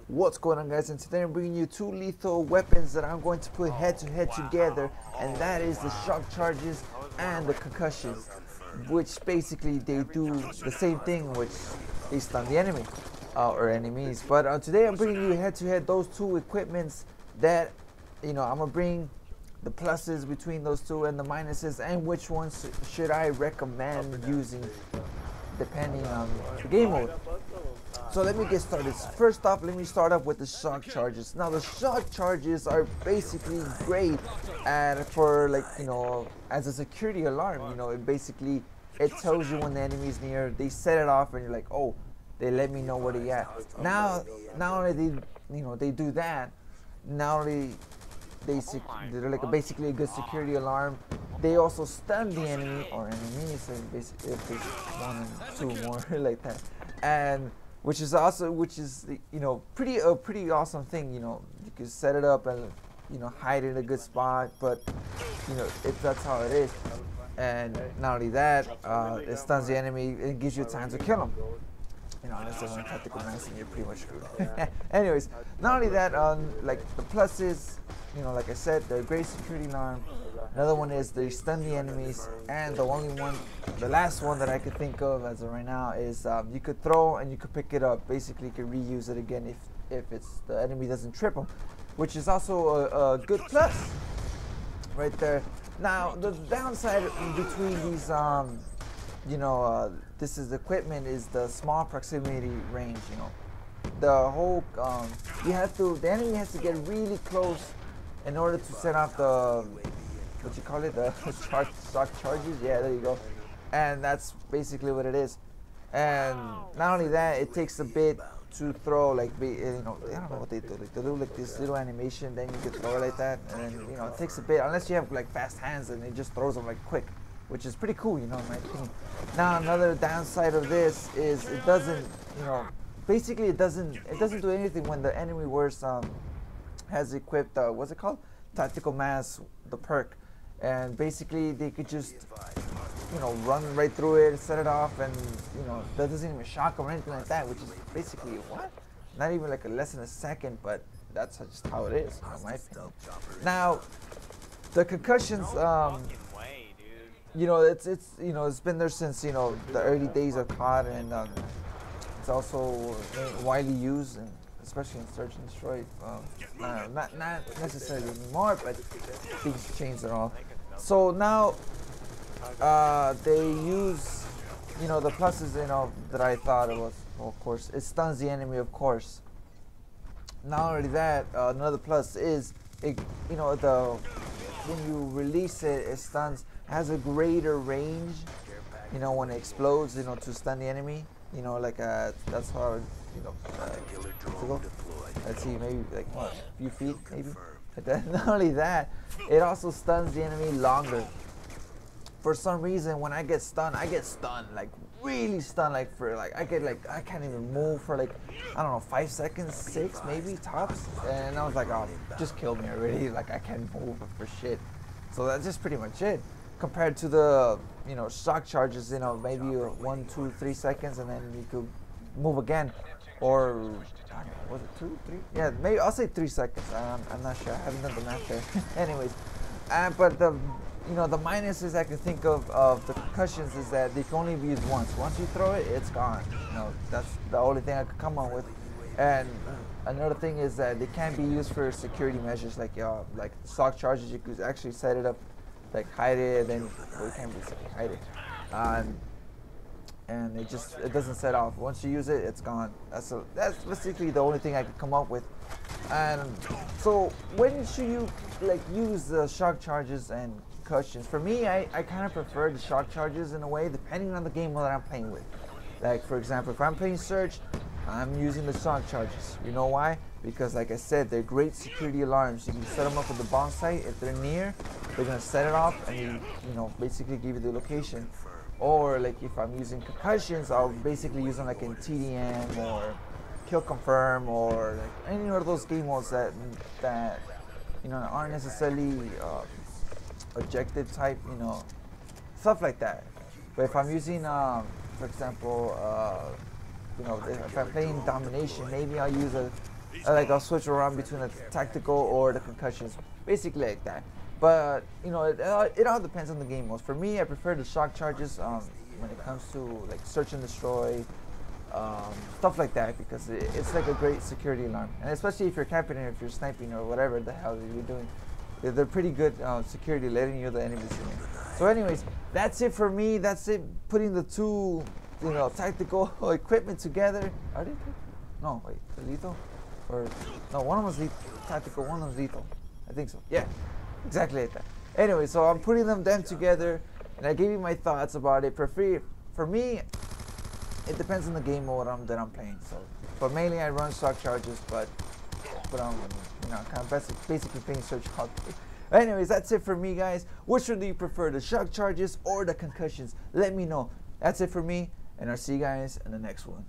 What's going on, guys? And today I'm bringing you two lethal weapons that I'm going to put head to head together, and that is the shock charges and the concussions, which basically they do the same thing, which they stun the enemy or enemies. But today I'm bringing you head to head those two equipments that, I'm gonna bring the pluses between those two and the minuses, and which ones should I recommend using depending on the game mode. So let me get started. First off, let me start up with the shock charges. Now the shock charges are basically great for, like, as a security alarm. It tells you when the enemy is near. They set it off and you're like, oh, they let me know where they at. Now not only they do that, not only they're like basically a good security alarm, they also stun the enemy or enemies, basically if there's one and two more like that, and which is pretty awesome thing. You can set it up and hide in a good spot, but that's how it is. And not only that, it stuns the enemy. It gives you time to kill them. Unless they're on tactical mass, and you're pretty much screwed. Anyways, not only that, like the pluses, like I said, they're a great security alarm. Another one is they stun the enemies, and the last one that I could think of as of right now is you could throw and you could pick it up. Basically, you could reuse it again if the enemy doesn't trip them, which is also a good plus right there. Now the downside between these this is equipment is the small proximity range. The whole the enemy has to get really close in order to set off the shock charges. Yeah, there you go. And that's basically what it is. And not only that, it takes a bit to throw. Like, I don't know what they do. Like, they do like this little animation, then you can throw it like that, and then it takes a bit unless you have like fast hands, and it just throws them like quick, which is pretty cool, in my opinion. Now another downside of this is it doesn't, basically it doesn't do anything when the enemy has equipped what's it called? Tactical mass, the perk, and basically they could just run right through it, set it off, and that doesn't even shock them or anything like that, which is basically not even like less than a second, but that's just how it is, in my opinion. Now the concussions, it's been there since the early days of COD, and it's also widely used, and especially in Search and Destroy. Not necessarily anymore, but things changed and all. So now they use the pluses that I thought it was. Well, of course, it stuns the enemy, of course. Not only that, another plus is when you release it, it stuns. Has a greater range, when it explodes, to stun the enemy. That's how, let's see, maybe like a few feet, maybe. But then, not only that, it also stuns the enemy longer. For some reason, when I get stunned, like really stunned, like I can't even move for like, I don't know, 5 seconds, 6 maybe tops. And I was like, oh, just kill me already. Like, I can't move for shit. So that's just pretty much it. Compared to the shock charges, maybe 1, 2, 3 seconds, and then you could move again, or I don't know, was it 2, 3? Yeah, maybe I'll say 3 seconds. I'm not sure. I haven't done the math there. Anyways, but the the minuses I can think of the concussions is that they can only be used once. Once you throw it, it's gone. That's the only thing I could come up with. And another thing is that they can't be used for security measures, like shock charges. You could actually set it up, like hide it, then you can't basically hide it, and it doesn't set off. Once you use it, it's gone. That's basically the only thing I could come up with. And so when should you use the shock charges and concussions? For me, I kind of prefer the shock charges in a way, depending on the game that I'm playing with. Like, for example, if I'm playing Search, I'm using the shock charges. You know why? Because, like I said, they're great security alarms. You can set them up at the bomb site. If they're near, they're gonna set it off and basically give you the location. Or like if I'm using concussions, I'll basically use them like in TDM or Kill Confirm, or like any of those game modes that aren't necessarily objective type, stuff like that. But if I'm using, for example, if I'm playing domination, maybe I'll use a like I'll switch around between the tactical or the concussions, basically like that. But you know, it all depends on the game modes. For me, I prefer the shock charges when it comes to like search and destroy, stuff like that, because it's like a great security alarm, and especially if you're camping or if you're sniping or whatever the hell you're doing, they're pretty good security, letting you the enemies in. So anyways, that's it for me. That's it, putting the two, you know, tactical equipment together. Are they? No, wait, they're lethal? Or no, one of them was tactical, one of them was lethal. I think so. Yeah, exactly like that. Anyway, so I'm putting them together, and I gave you my thoughts about it. For me, it depends on the game mode that I'm playing. So, but mainly I run shock charges, but I'm, you know, kind of basically playing search all day. Anyways, that's it for me, guys. Which one do you prefer, the shock charges or the concussions? Let me know. That's it for me, and I'll see you guys in the next one.